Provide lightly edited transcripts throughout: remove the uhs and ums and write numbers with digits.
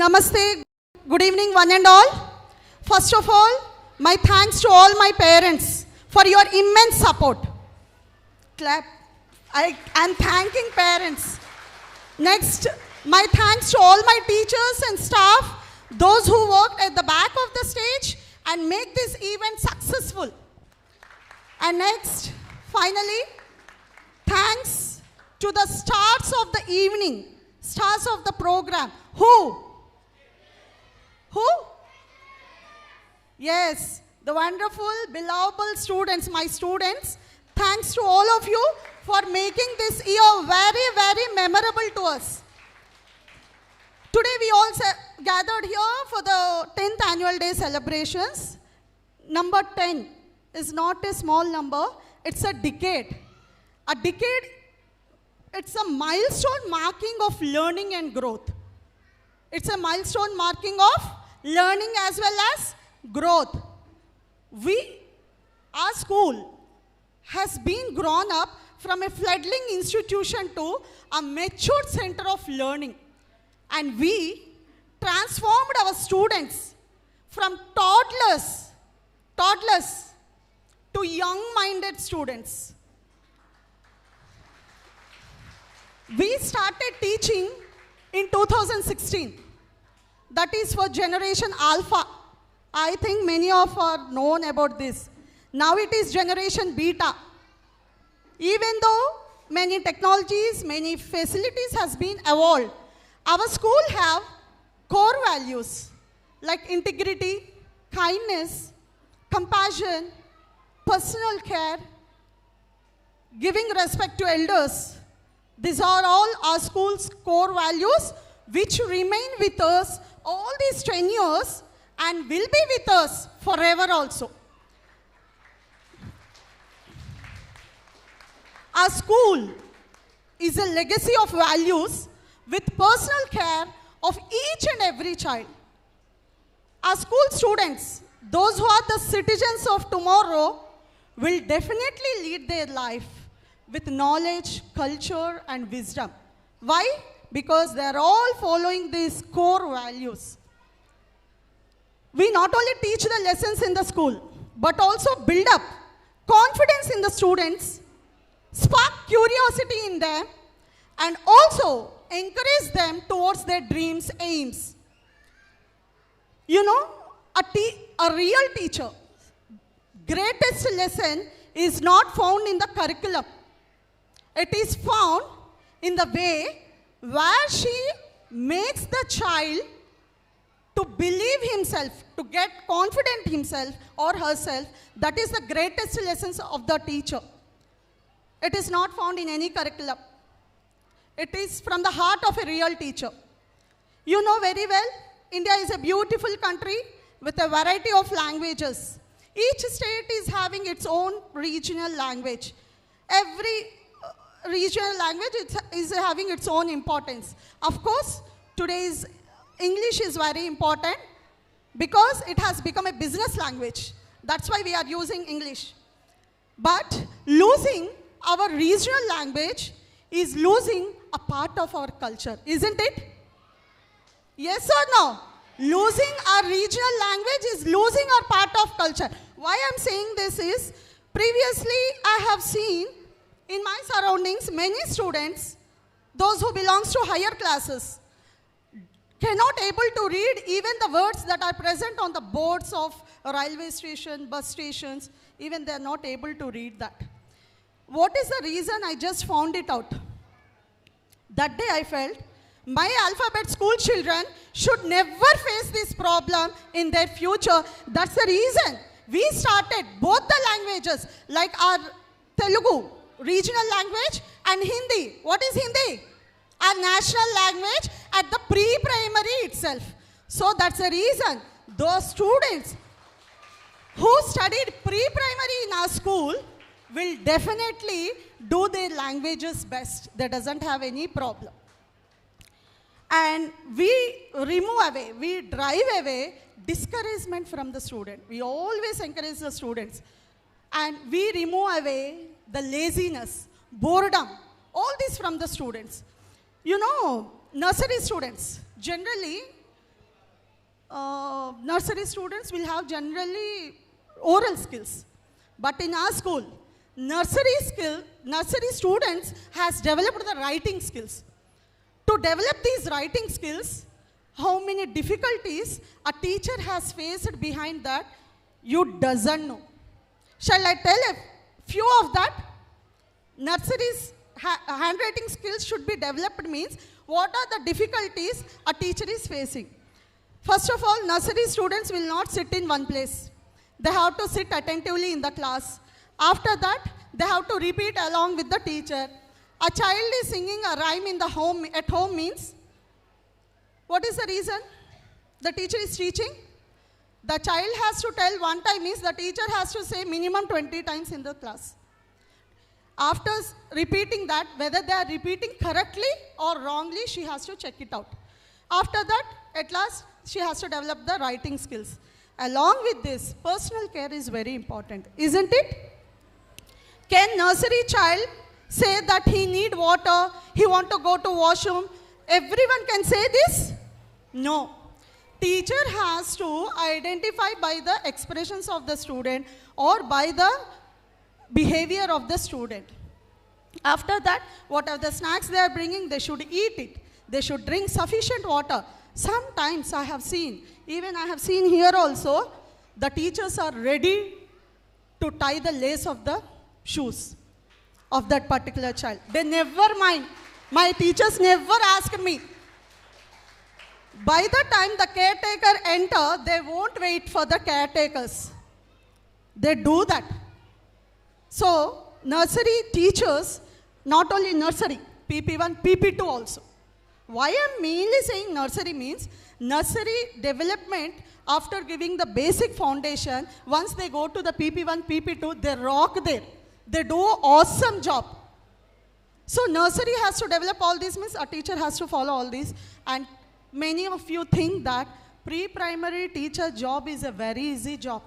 Namaste, good evening one and all. First of all, my thanks to all my parents for your immense support. Clap. I am thanking parents. Next, my thanks to all my teachers and staff, those who worked at the back of the stage and make this event successful. And next, finally, thanks to the stars of the evening, stars of the program. Who? Yes, the wonderful, beloved students, my students. Thanks to all of you for making this year very, very memorable to us. Today we all gathered here for the 10th annual day celebrations. Number 10 is not a small number, it's a decade. A decade, it's a milestone marking of learning and growth. It's a milestone marking of learning as well as growth. Our school has been grown up from a fledgling institution to a matured center of learning. And we transformed our students from toddlers to young-minded students. We started teaching in 2016. That is for generation Alpha. I think many of are known about this. Now it is generation Beta. Even though many technologies, many facilities has been evolved, our school have core values like integrity, kindness, compassion, personal care, giving respect to elders. These are all our school's core values which remain with us all these 10 years and will be with us forever also. Our school is a legacy of values with personal care of each and every child. Our school students, those who are the citizens of tomorrow, will definitely lead their life with knowledge, culture, and wisdom. Why? Because they are all following these core values. We not only teach the lessons in the school, but also build up confidence in the students, spark curiosity in them, and also encourage them towards their dreams, aims. You know, a real teacher, greatest lesson is not found in the curriculum. It is found in the way where she makes the child to believe himself, to get confident himself or herself. That is the greatest lessons of the teacher. It is not found in any curriculum. It is from the heart of a real teacher. You know very well, India is a beautiful country with a variety of languages. Each state is having its own regional language. Every regional language is having its own importance. Of course, today's English is very important because it has become a business language. That's why we are using English. But losing our regional language is losing a part of our culture, isn't it? Yes or no? Losing our regional language is losing our part of culture. Why I'm saying this is, previously I have seen in my surroundings many students, those who belongs to higher classes, cannot able to read even the words that are present on the boards of railway station, bus stations, even they are not able to read that. What is the reason? I just found it out. That day I felt my alphabet school children should never face this problem in their future. That's the reason we started both the languages, like our Telugu, regional language, and Hindi. What is Hindi? Our national language at the pre-primary itself. So that's the reason those students who studied pre-primary in our school will definitely do their languages best. They doesn't have any problem. And we remove away, we drive away discouragement from the student. We always encourage the students. And we remove away the laziness, boredom, all this from the students. You know, nursery students, generally, nursery students will have generally oral skills. But in our school, nursery students has developed the writing skills. To develop these writing skills, how many difficulties a teacher has faced behind that, you doesn't know. Shall I tell a few of that? Nursery's handwriting skills should be developed means what are the difficulties a teacher is facing. First of all, nursery students will not sit in one place. They have to sit attentively in the class. After that, they have to repeat along with the teacher. A child is singing a rhyme at home means, what is the reason? The teacher is teaching. The child has to tell one time means the teacher has to say minimum 20 times in the class. After repeating that, whether they are repeating correctly or wrongly, she has to check it out. After that, at last, she has to develop the writing skills. Along with this, personal care is very important, isn't it? Can nursery child say that he need water, he want to go to washroom? Everyone can say this? No. Teacher has to identify by the expressions of the student or by the behavior of the student. After that, whatever the snacks they are bringing, they should eat it. They should drink sufficient water. Sometimes I have seen, even I have seen here also, the teachers are ready to tie the lace of the shoes of that particular child. They never mind. My teachers never ask me. By the time the caretaker enter, they won't wait for the caretakers. They do that. So, nursery teachers, not only nursery, PP1, PP2 also. Why I'm mainly saying nursery means, nursery development after giving the basic foundation, once they go to the PP1, PP2, they rock there. They do an awesome job. So nursery has to develop all these means a teacher has to follow all these. And many of you think that pre-primary teacher job is a very easy job.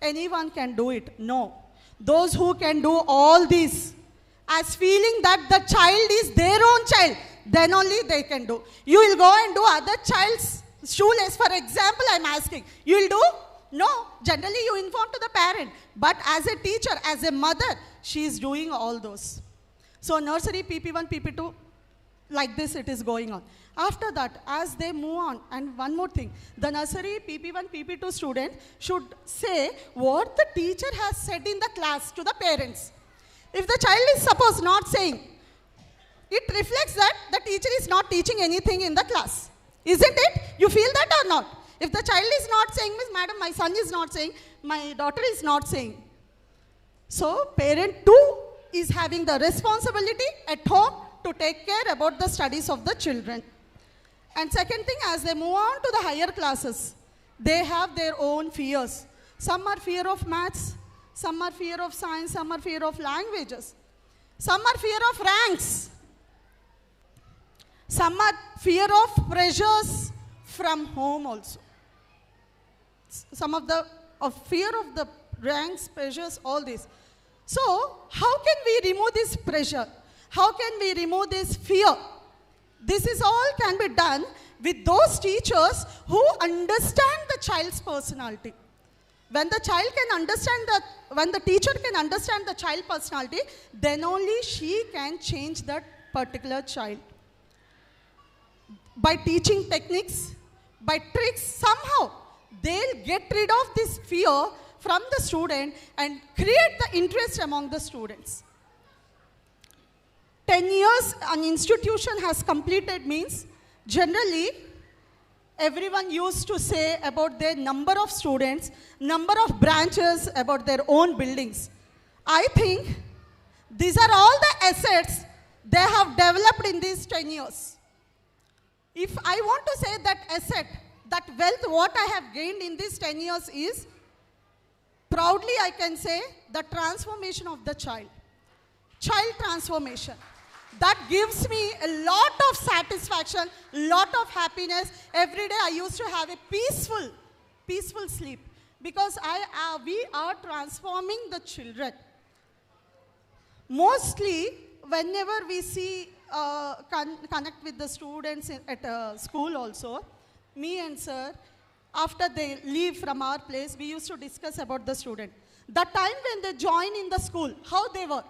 Anyone can do it. No. Those who can do all these as feeling that the child is their own child, then only they can do. You will go and do other child's shoelace, for example, I'm asking. You will do? No. Generally you inform to the parent. But as a teacher, as a mother, she is doing all those. So nursery, PP1, PP2, like this it is going on. After that, as they move on, and one more thing, the nursery PP1, PP2 student should say what the teacher has said in the class to the parents. If the child is suppose not saying, it reflects that the teacher is not teaching anything in the class. Isn't it? You feel that or not? If the child is not saying, Miss Madam, my son is not saying, my daughter is not saying. So parent too is having the responsibility at home to take care about the studies of the children. And second thing, as they move on to the higher classes, they have their own fears. Some are fear of maths, some are fear of science, some are fear of languages. Some are fear of ranks. Some are fear of pressures from home also. Some of the fear of the ranks, pressures, all this. So, how can we remove this pressure? How can we remove this fear? This is all can be done with those teachers who understand the child's personality. When the child can understand when the teacher can understand the child personality, then only she can change that particular child. By teaching techniques, by tricks, somehow they'll get rid of this fear from the student and create the interest among the students. 10 years an institution has completed means, generally, everyone used to say about their number of students, number of branches, about their own buildings. I think these are all the assets they have developed in these 10 years. If I want to say that asset, that wealth, what I have gained in these 10 years is, proudly I can say, the transformation of the child. Child transformation. That gives me a lot of satisfaction, lot of happiness. Every day I used to have a peaceful sleep because we are transforming the children. Mostly, whenever we see, connect with the students at school also, me and sir, after they leave from our place, we used to discuss about the student. The time when they join in the school, how they were.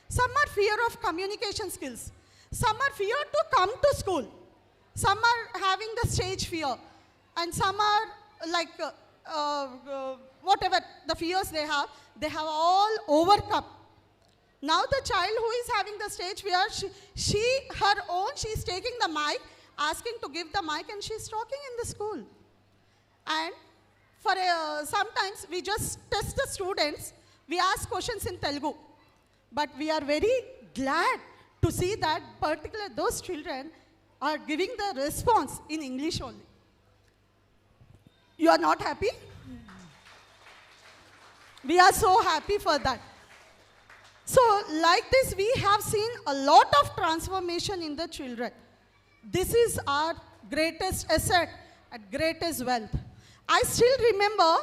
Some are fear of communication skills. Some are fear to come to school. Some are having the stage fear. And some are like, whatever the fears they have all overcome. Now the child who is having the stage fear, she's taking the mic, asking to give the mic, and she's talking in the school. And for sometimes we just test the students, we ask questions in Telugu. But we are very glad to see that particular those children are giving the response in English only. You are not happy? We are so happy for that. So like this, we have seen a lot of transformation in the children. This is our greatest asset and greatest wealth. I still remember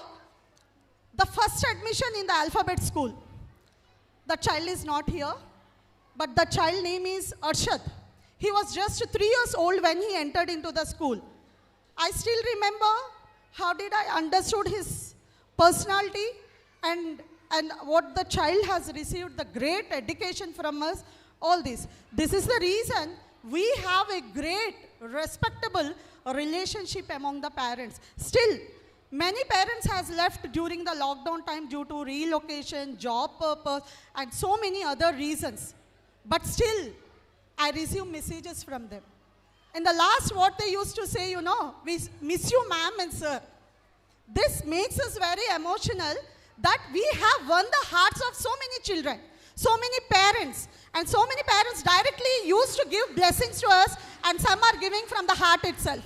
the first admission in the alphabet school. The child is not here, but the child name is Arshad. He was just 3 years old when he entered into the school. I still remember how did I understood his personality and what the child has received, the great education from us, all this. This is the reason we have a great, respectable relationship among the parents. Still, many parents has left during the lockdown time due to relocation, job purpose, and so many other reasons. But still, I receive messages from them. In the last, what they used to say, we miss you, ma'am and sir. This makes us very emotional that we have won the hearts of so many children, so many parents, and so many parents directly used to give blessings to us, and some are giving from the heart itself.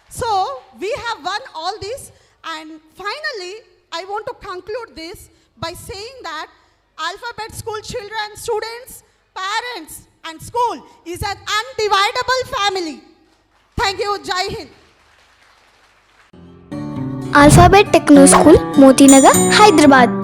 So we have won all this, and finally, I want to conclude this by saying that alphabet school children, students, parents, and school is an undividable family. Thank you. Jai Hind. Alphabet Techno School, Motinagar, Hyderabad.